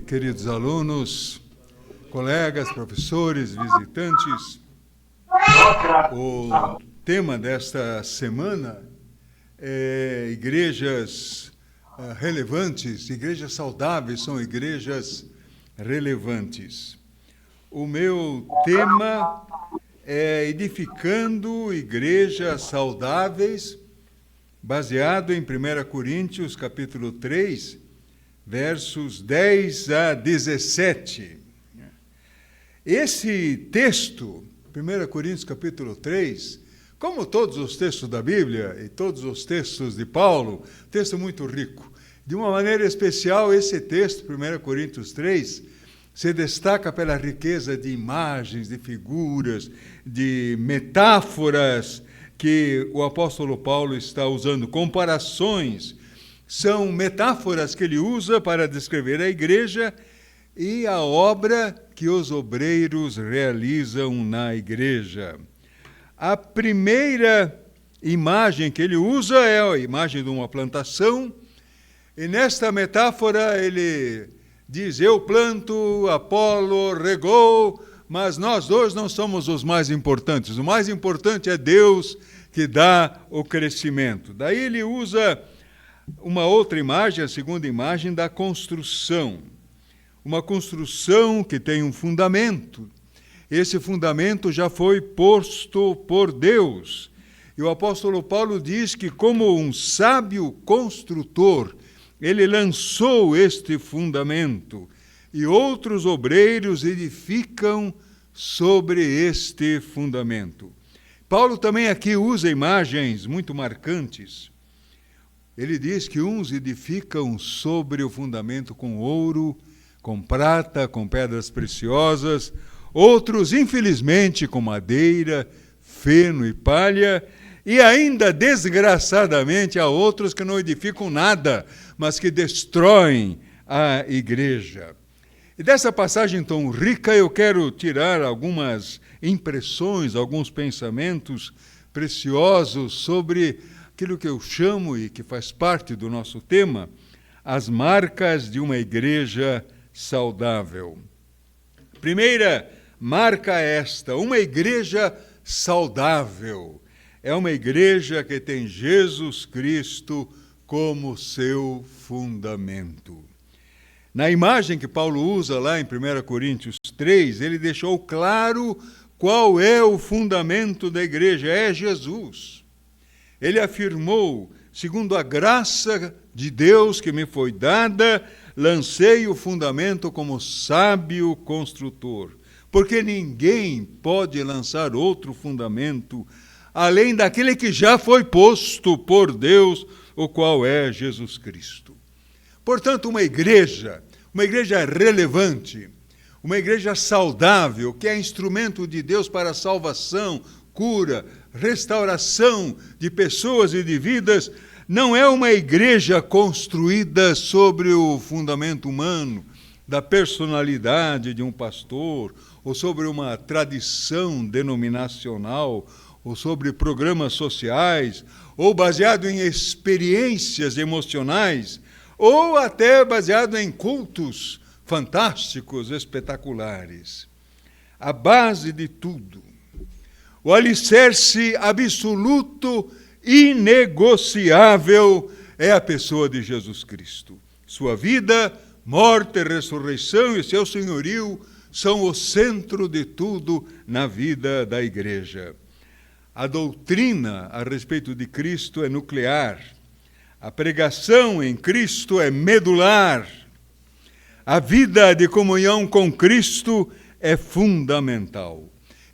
queridos alunos, colegas, professores, visitantes. O tema desta semana é igrejas relevantes, igrejas saudáveis são igrejas relevantes. O meu tema é edificando igrejas saudáveis, baseado em 1 Coríntios, capítulo 3, versos 10 a 17. Esse texto, 1 Coríntios, capítulo 3, como todos os textos da Bíblia e todos os textos de Paulo, texto muito rico. De uma maneira especial, esse texto, 1 Coríntios 3, se destaca pela riqueza de imagens, de figuras, de metáforas que o apóstolo Paulo está usando. Comparações são metáforas que ele usa para descrever a igreja e a obra que os obreiros realizam na igreja. A primeira imagem que ele usa é a imagem de uma plantação, e nesta metáfora ele diz: eu planto, Apolo regou, mas nós dois não somos os mais importantes. O mais importante é Deus que dá o crescimento. Daí ele usa uma outra imagem, a segunda imagem da construção. Uma construção que tem um fundamento. Esse fundamento já foi posto por Deus. E o apóstolo Paulo diz que, como um sábio construtor, ele lançou este fundamento, e outros obreiros edificam sobre este fundamento. Paulo também aqui usa imagens muito marcantes. Ele diz que uns edificam sobre o fundamento com ouro, com prata, com pedras preciosas, outros, infelizmente, com madeira, feno e palha, e ainda, desgraçadamente, há outros que não edificam nada, mas que destroem a igreja. E dessa passagem tão rica, eu quero tirar algumas impressões, alguns pensamentos preciosos sobre aquilo que eu chamo e que faz parte do nosso tema, as marcas de uma igreja saudável. Primeira marca esta: uma igreja saudável. É uma igreja que tem Jesus Cristo como seu fundamento. Na imagem que Paulo usa lá em 1 Coríntios 3, ele deixou claro qual é o fundamento da igreja: é Jesus. Ele afirmou: segundo a graça de Deus que me foi dada, lancei o fundamento como sábio construtor, porque ninguém pode lançar outro fundamento além daquele que já foi posto por Deus, o qual é Jesus Cristo. Portanto, uma igreja relevante, uma igreja saudável, que é instrumento de Deus para a salvação, cura, restauração de pessoas e de vidas, não é uma igreja construída sobre o fundamento humano, da personalidade de um pastor, ou sobre uma tradição denominacional, ou sobre programas sociais, ou baseado em experiências emocionais, ou até baseado em cultos fantásticos, espetaculares. A base de tudo, o alicerce absoluto, inegociável, é a pessoa de Jesus Cristo. Sua vida, morte, ressurreição e seu senhorio são o centro de tudo na vida da igreja. A doutrina a respeito de Cristo é nuclear. A pregação em Cristo é medular. A vida de comunhão com Cristo é fundamental.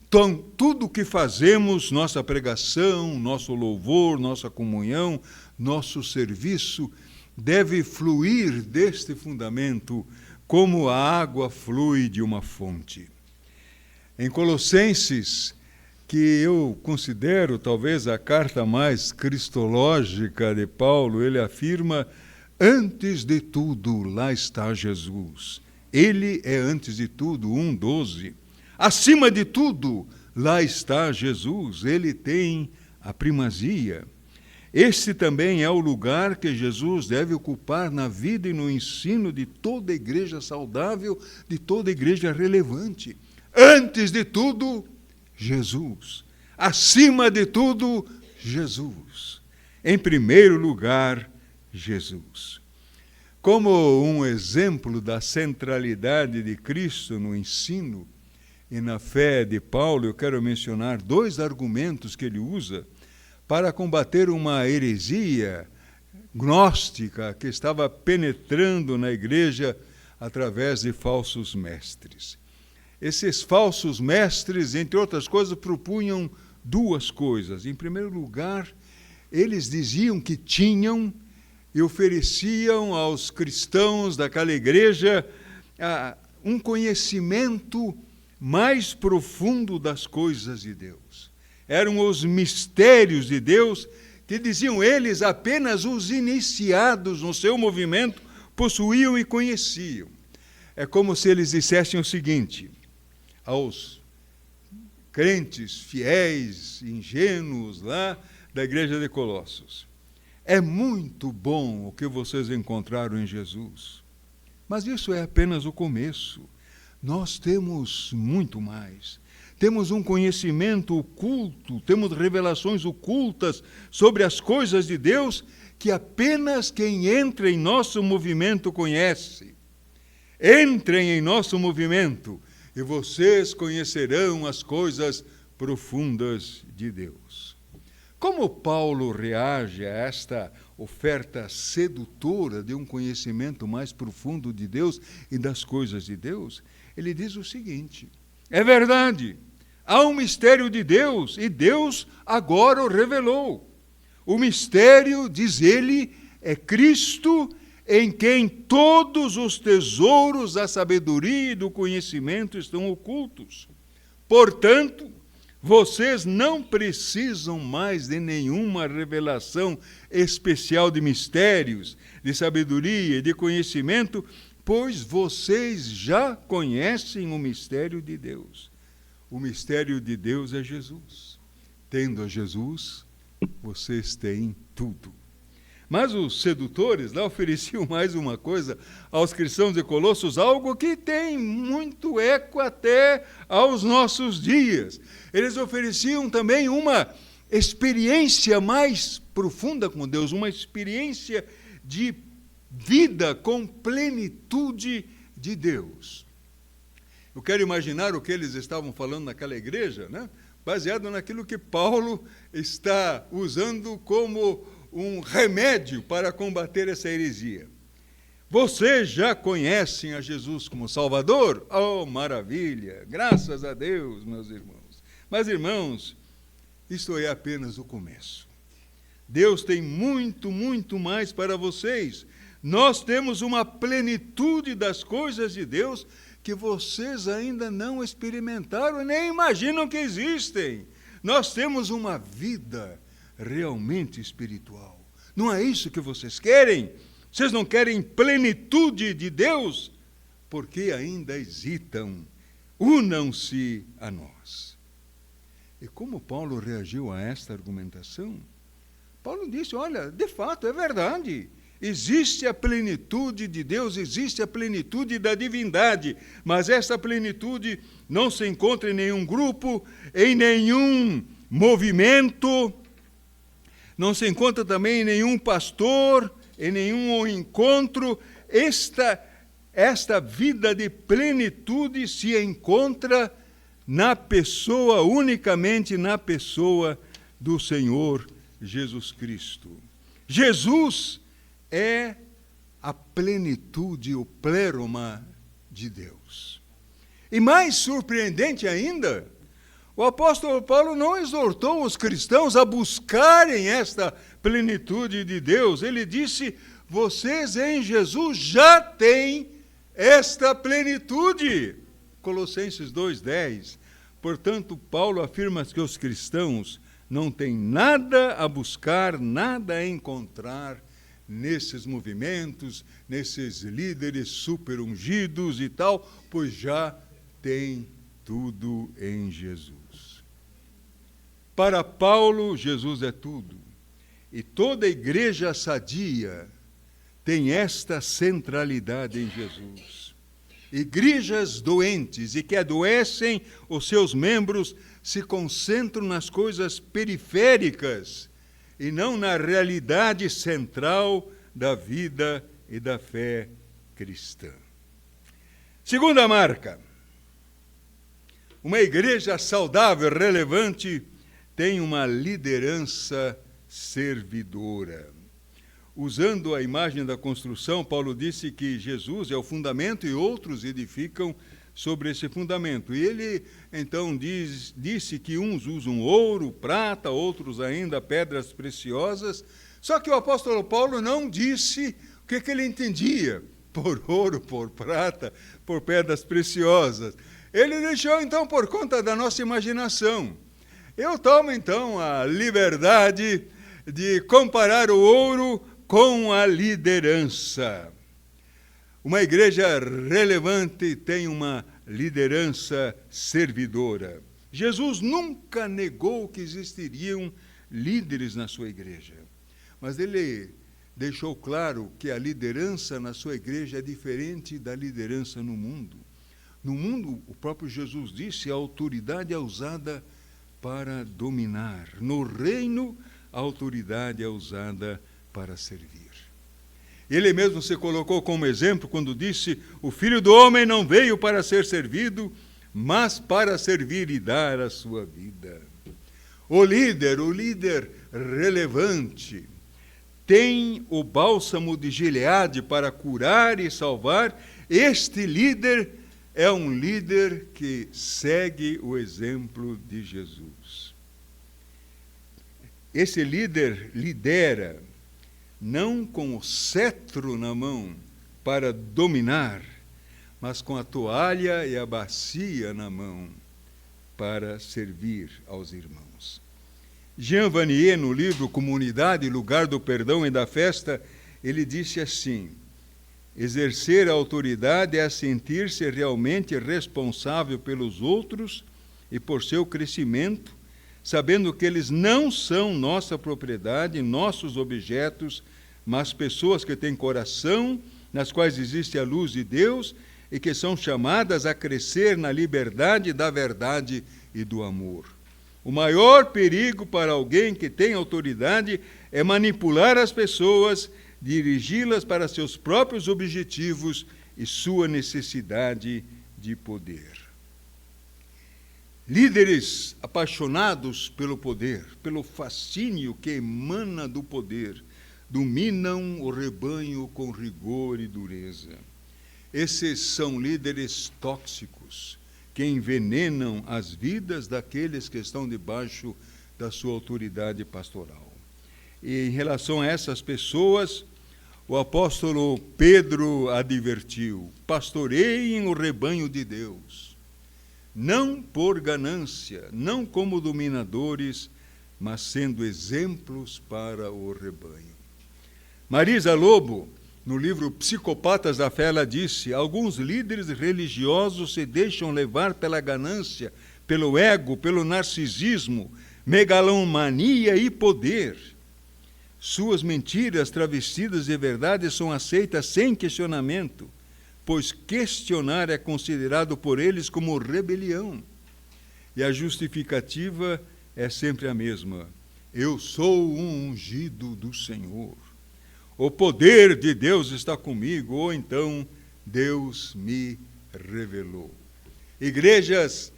Então, tudo o que fazemos, nossa pregação, nosso louvor, nossa comunhão, nosso serviço, deve fluir deste fundamento como a água flui de uma fonte. Em Colossenses, que eu considero talvez a carta mais cristológica de Paulo, ele afirma: antes de tudo, lá está Jesus. Ele é antes de tudo, 1:12. Acima de tudo, lá está Jesus. Ele tem a primazia. Este também é o lugar que Jesus deve ocupar na vida e no ensino de toda igreja saudável, de toda igreja relevante. Antes de tudo, Jesus. Acima de tudo, Jesus. Em primeiro lugar, Jesus. Como um exemplo da centralidade de Cristo no ensino e na fé de Paulo, eu quero mencionar 2 argumentos que ele usa para combater uma heresia gnóstica que estava penetrando na igreja através de falsos mestres. Esses falsos mestres, entre outras coisas, propunham 2 coisas. Em primeiro lugar, eles diziam que tinham e ofereciam aos cristãos daquela igreja um conhecimento mais profundo das coisas de Deus. Eram os mistérios de Deus que, diziam eles, apenas os iniciados no seu movimento possuíam e conheciam. É como se eles dissessem o seguinte aos crentes fiéis, ingênuos lá da igreja de Colossos: é muito bom o que vocês encontraram em Jesus, mas isso é apenas o começo. Nós temos muito mais. Temos um conhecimento oculto, temos revelações ocultas sobre as coisas de Deus que apenas quem entra em nosso movimento conhece. Entrem em nosso movimento e vocês conhecerão as coisas profundas de Deus. Como Paulo reage a esta oferta sedutora de um conhecimento mais profundo de Deus e das coisas de Deus? Ele diz o seguinte: é verdade, há um mistério de Deus e Deus agora o revelou. O mistério, diz ele, é Cristo, em quem todos os tesouros da sabedoria e do conhecimento estão ocultos. Portanto, vocês não precisam mais de nenhuma revelação especial de mistérios, de sabedoria e de conhecimento, pois vocês já conhecem o mistério de Deus. O mistério de Deus é Jesus. Tendo a Jesus, vocês têm tudo. Mas os sedutores lá ofereciam mais uma coisa aos cristãos de Colossos, algo que tem muito eco até aos nossos dias. Eles ofereciam também uma experiência mais profunda com Deus, uma experiência de vida com plenitude de Deus. Eu quero imaginar o que eles estavam falando naquela igreja, né? Baseado naquilo que Paulo está usando como um remédio para combater essa heresia. Vocês já conhecem a Jesus como Salvador? Oh, maravilha! Graças a Deus, meus irmãos. Mas, irmãos, isso é apenas o começo. Deus tem muito, muito mais para vocês. Nós temos uma plenitude das coisas de Deus que vocês ainda não experimentaram, nem imaginam que existem. Nós temos uma vida realmente espiritual. Não é isso que vocês querem? Vocês não querem plenitude de Deus? Porque ainda hesitam. Unam-se a nós. E como Paulo reagiu a esta argumentação? Paulo disse, olha, de fato, é verdade. Existe a plenitude de Deus, existe a plenitude da divindade, mas essa plenitude não se encontra em nenhum grupo, em nenhum movimento, não se encontra também em nenhum pastor, em nenhum encontro. Esta vida de plenitude se encontra na pessoa, unicamente na pessoa do Senhor Jesus Cristo. Jesus é a plenitude, o pleroma de Deus. E mais surpreendente ainda, o apóstolo Paulo não exortou os cristãos a buscarem esta plenitude de Deus. Ele disse, vocês em Jesus já têm esta plenitude. Colossenses 2:10. Portanto, Paulo afirma que os cristãos não têm nada a buscar, nada a encontrar nesses movimentos, nesses líderes super ungidos e tal, pois já tem tudo em Jesus. Para Paulo, Jesus é tudo. E toda igreja sadia tem esta centralidade em Jesus. Igrejas doentes e que adoecem os seus membros se concentram nas coisas periféricas e não na realidade central da vida e da fé cristã. Segunda marca. Uma igreja saudável, relevante, tem uma liderança servidora. Usando a imagem da construção, Paulo disse que Jesus é o fundamento e outros edificam sobre esse fundamento. E ele, então, disse que uns usam ouro, prata, outros ainda pedras preciosas. Só que o apóstolo Paulo não disse o que ele entendia por ouro, por prata, por pedras preciosas. Ele deixou, então, por conta da nossa imaginação. Eu tomo, então, a liberdade de comparar o ouro com a liderança. Uma igreja relevante tem uma liderança servidora. Jesus nunca negou que existiriam líderes na sua igreja, mas ele deixou claro que a liderança na sua igreja é diferente da liderança no mundo. No mundo, o próprio Jesus disse, a autoridade é usada para dominar. No reino, a autoridade é usada para servir. Ele mesmo se colocou como exemplo quando disse: o Filho do Homem não veio para ser servido, mas para servir e dar a sua vida. O líder relevante, tem o bálsamo de Gileade para curar e salvar. Este líder é um líder que segue o exemplo de Jesus. Esse líder lidera, não com o cetro na mão para dominar, mas com a toalha e a bacia na mão para servir aos irmãos. Jean Vanier, no livro Comunidade, Lugar do Perdão e da Festa, ele disse assim: exercer a autoridade é sentir-se realmente responsável pelos outros e por seu crescimento, sabendo que eles não são nossa propriedade, nossos objetos, mas pessoas que têm coração, nas quais existe a luz de Deus e que são chamadas a crescer na liberdade da verdade e do amor. O maior perigo para alguém que tem autoridade é manipular as pessoas, dirigi-las para seus próprios objetivos e sua necessidade de poder. Líderes apaixonados pelo poder, pelo fascínio que emana do poder, dominam o rebanho com rigor e dureza. Esses são líderes tóxicos, que envenenam as vidas daqueles que estão debaixo da sua autoridade pastoral. E em relação a essas pessoas, o apóstolo Pedro advertiu: pastoreiem o rebanho de Deus, não por ganância, não como dominadores, mas sendo exemplos para o rebanho. Marisa Lobo, no livro Psicopatas da Fé, ela disse: alguns líderes religiosos se deixam levar pela ganância, pelo ego, pelo narcisismo, megalomania e poder. Suas mentiras travestidas de verdade são aceitas sem questionamento, pois questionar é considerado por eles como rebelião. E a justificativa é sempre a mesma: eu sou um ungido do Senhor. O poder de Deus está comigo, ou então Deus me revelou. Igrejas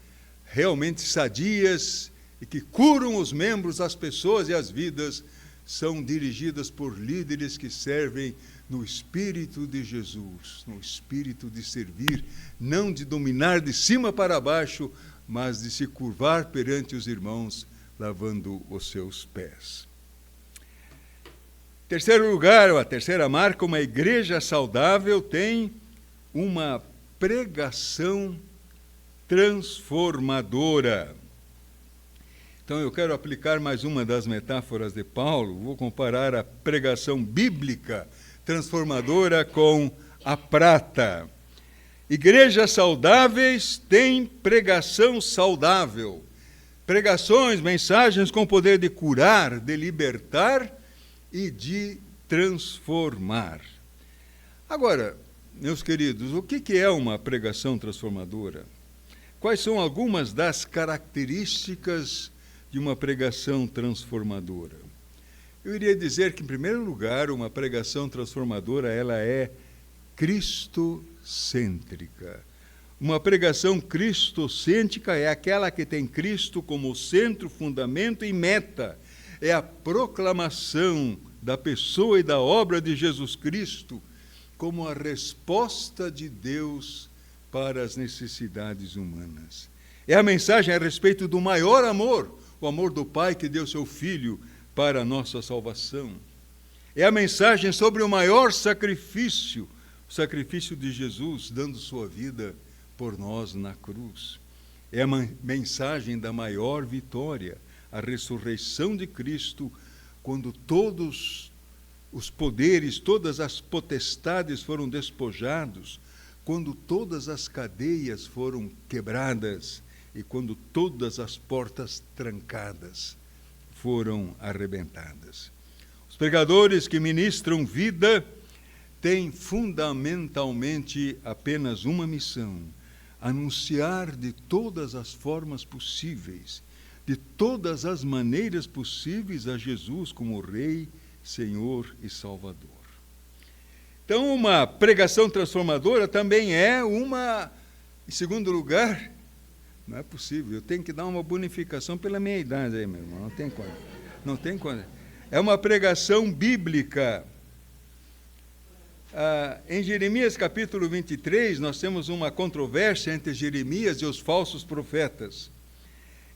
realmente sadias e que curam os membros, as pessoas e as vidas, são dirigidas por líderes que servem no Espírito de Jesus, no espírito de servir, não de dominar de cima para baixo, mas de se curvar perante os irmãos, lavando os seus pés. Terceiro lugar, a terceira marca, uma igreja saudável tem uma pregação transformadora. Então eu quero aplicar mais uma das metáforas de Paulo, vou comparar a pregação bíblica transformadora com a prata. Igrejas saudáveis têm pregação saudável. Pregações, mensagens com poder de curar, de libertar e de transformar. Agora, meus queridos, o que é uma pregação transformadora? Quais são algumas das características de uma pregação transformadora? Eu iria dizer que, em primeiro lugar, uma pregação transformadora, ela é cristocêntrica. Uma pregação cristocêntrica é aquela que tem Cristo como centro, fundamento e meta. É a proclamação da pessoa e da obra de Jesus Cristo como a resposta de Deus para as necessidades humanas. É a mensagem a respeito do maior amor, o amor do Pai que deu seu Filho para a nossa salvação. É a mensagem sobre o maior sacrifício, o sacrifício de Jesus dando sua vida por nós na cruz. É a mensagem da maior vitória, a ressurreição de Cristo, quando todos os poderes, todas as potestades foram despojados, quando todas as cadeias foram quebradas e quando todas as portas trancadas foram arrebentadas. Os pregadores que ministram vida têm fundamentalmente apenas uma missão: anunciar de todas as formas possíveis, de todas as maneiras possíveis a Jesus como Rei, Senhor e Salvador. Então, uma pregação transformadora também é uma, em segundo lugar, não é possível, eu tenho que dar uma bonificação pela minha idade aí, meu irmão, não tem como. Não tem como. É uma pregação bíblica. Em Jeremias capítulo 23, nós temos uma controvérsia entre Jeremias e os falsos profetas.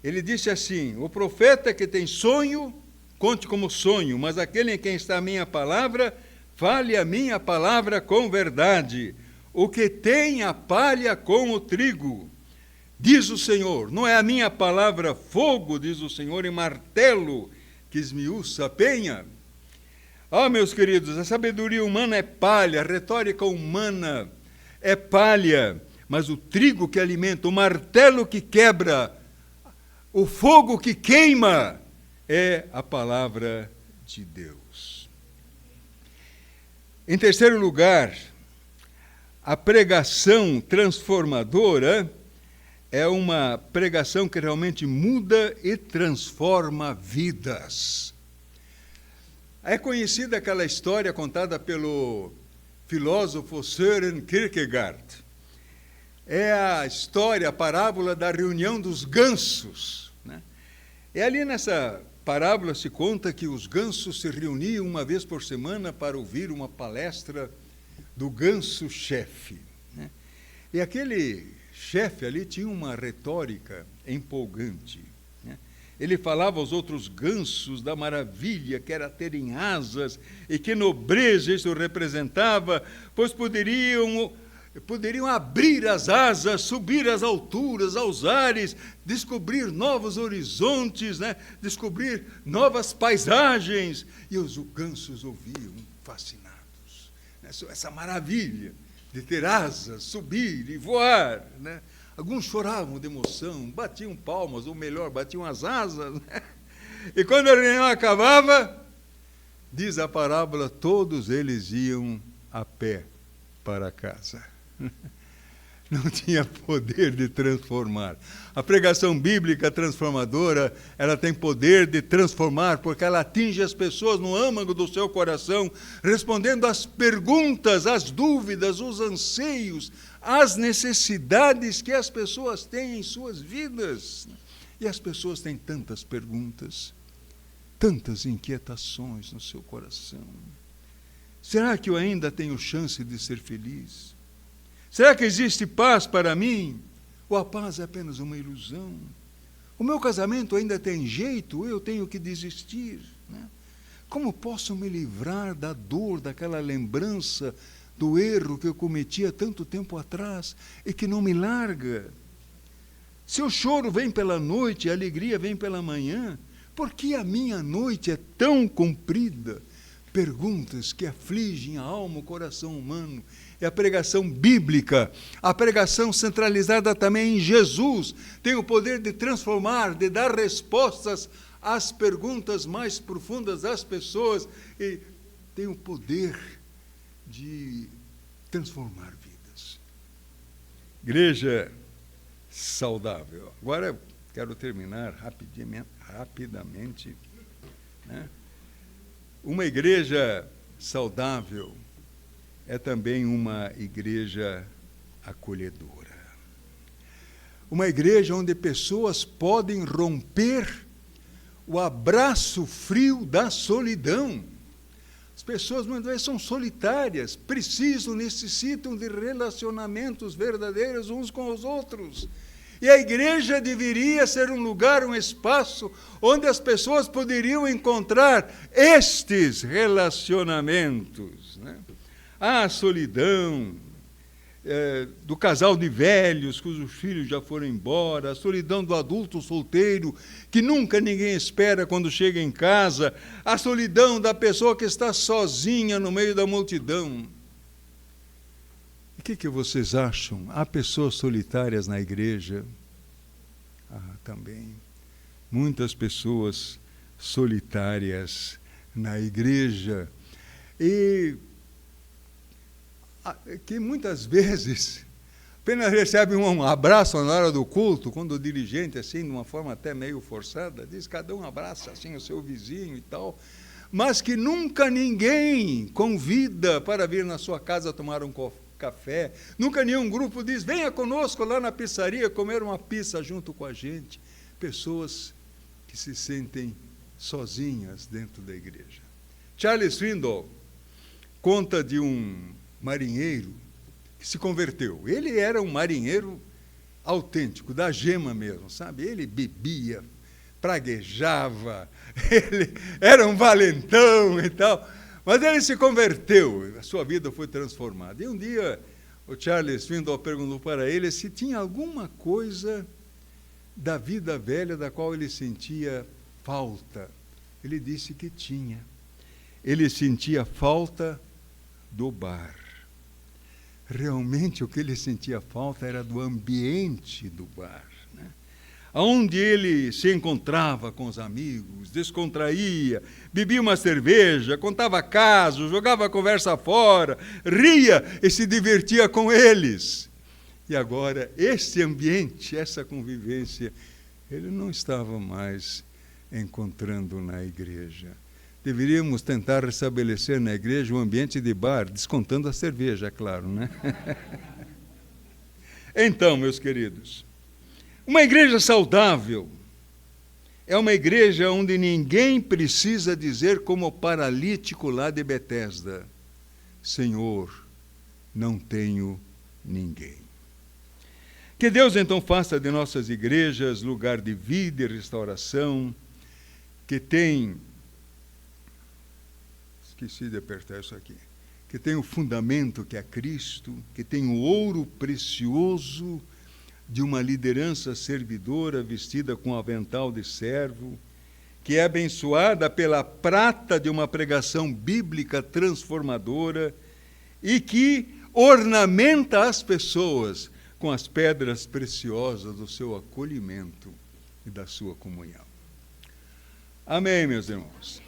Ele disse assim: o profeta que tem sonho, conte como sonho, mas aquele em quem está a minha palavra, fale a minha palavra com verdade. O que tem a palha com o trigo, diz o Senhor, não é a minha palavra fogo, diz o Senhor, e martelo que esmiuça a penha? Meus queridos, a sabedoria humana é palha, a retórica humana é palha, mas o trigo que alimenta, o martelo que quebra, o fogo que queima, é a palavra de Deus. Em terceiro lugar, a pregação transformadora é uma pregação que realmente muda e transforma vidas. É conhecida aquela história contada pelo filósofo Søren Kierkegaard. É a história, a parábola da reunião dos gansos, né? E ali nessa parábola se conta que os gansos se reuniam uma vez por semana para ouvir uma palestra do ganso-chefe, né? E aquele chefe ali tinha uma retórica empolgante, né? Ele falava aos outros gansos da maravilha que era terem asas e que nobreza isso representava, pois poderiam abrir as asas, subir às alturas, aos ares, descobrir novos horizontes, né? Descobrir novas paisagens. E os gansos ouviam fascinados, né? Essa maravilha de ter asas, subir e voar, né? Alguns choravam de emoção, batiam palmas, ou melhor, batiam as asas, né? E quando a reunião acabava, diz a parábola, todos eles iam a pé para casa. Não tinha poder de transformar. A pregação bíblica transformadora, ela tem poder de transformar, porque ela atinge as pessoas no âmago do seu coração, respondendo às perguntas, às dúvidas, os anseios, às necessidades que as pessoas têm em suas vidas. E as pessoas têm tantas perguntas, tantas inquietações no seu coração. Será que eu ainda tenho chance de ser feliz? Será que existe paz para mim? Ou a paz é apenas uma ilusão? O meu casamento ainda tem jeito, ou eu tenho que desistir, né? Como posso me livrar da dor, daquela lembrança do erro que eu cometi há tanto tempo atrás e que não me larga? Se o choro vem pela noite e a alegria vem pela manhã, por que a minha noite é tão comprida? Perguntas que afligem a alma, o coração humano. É a pregação bíblica, a pregação centralizada também em Jesus, tem o poder de transformar, de dar respostas as perguntas mais profundas das pessoas e tem o poder de transformar vidas. Igreja saudável. Agora eu quero terminar rapidamente. Né? Uma igreja saudável é também uma igreja acolhedora. Uma igreja onde pessoas podem romper o abraço frio da solidão. As pessoas muitas vezes são solitárias, necessitam de relacionamentos verdadeiros uns com os outros. E a igreja deveria ser um lugar, um espaço, onde as pessoas poderiam encontrar estes relacionamentos. Né? A solidão do casal de velhos, cujos filhos já foram embora, a solidão do adulto solteiro, que nunca ninguém espera quando chega em casa, a solidão da pessoa que está sozinha no meio da multidão. O que vocês acham? Há pessoas solitárias na igreja? Também. Muitas pessoas solitárias na igreja. E que muitas vezes apenas recebe um abraço na hora do culto, quando o dirigente, assim, de uma forma até meio forçada, diz, cada um abraça assim o seu vizinho e tal, mas que nunca ninguém convida para vir na sua casa tomar um café, nunca nenhum grupo diz, venha conosco lá na pizzaria comer uma pizza junto com a gente. Pessoas que se sentem sozinhas dentro da igreja. Charles Swindoll conta de um marinheiro que se converteu. Ele era um marinheiro autêntico, da gema mesmo, sabe? Ele bebia, praguejava, ele era um valentão e tal, mas ele se converteu, a sua vida foi transformada. E um dia o Charles Swindoll perguntou para ele se tinha alguma coisa da vida velha da qual ele sentia falta. Ele disse que tinha. Ele sentia falta do bar. Realmente o que ele sentia falta era do ambiente do bar, né? Onde ele se encontrava com os amigos, descontraía, bebia uma cerveja, contava casos, jogava a conversa fora, ria e se divertia com eles. E agora, esse ambiente, essa convivência, ele não estava mais encontrando na igreja. Deveríamos tentar restabelecer na igreja um ambiente de bar, descontando a cerveja, é claro, né? Então, meus queridos, uma igreja saudável é uma igreja onde ninguém precisa dizer como o paralítico lá de Betesda, Senhor, não tenho ninguém. Que Deus então faça de nossas igrejas lugar de vida e restauração, que tem... Esqueci de apertar isso aqui. Que tem o fundamento que é Cristo, que tem o ouro precioso de uma liderança servidora vestida com avental de servo, que é abençoada pela prata de uma pregação bíblica transformadora e que ornamenta as pessoas com as pedras preciosas do seu acolhimento e da sua comunhão. Amém, meus irmãos.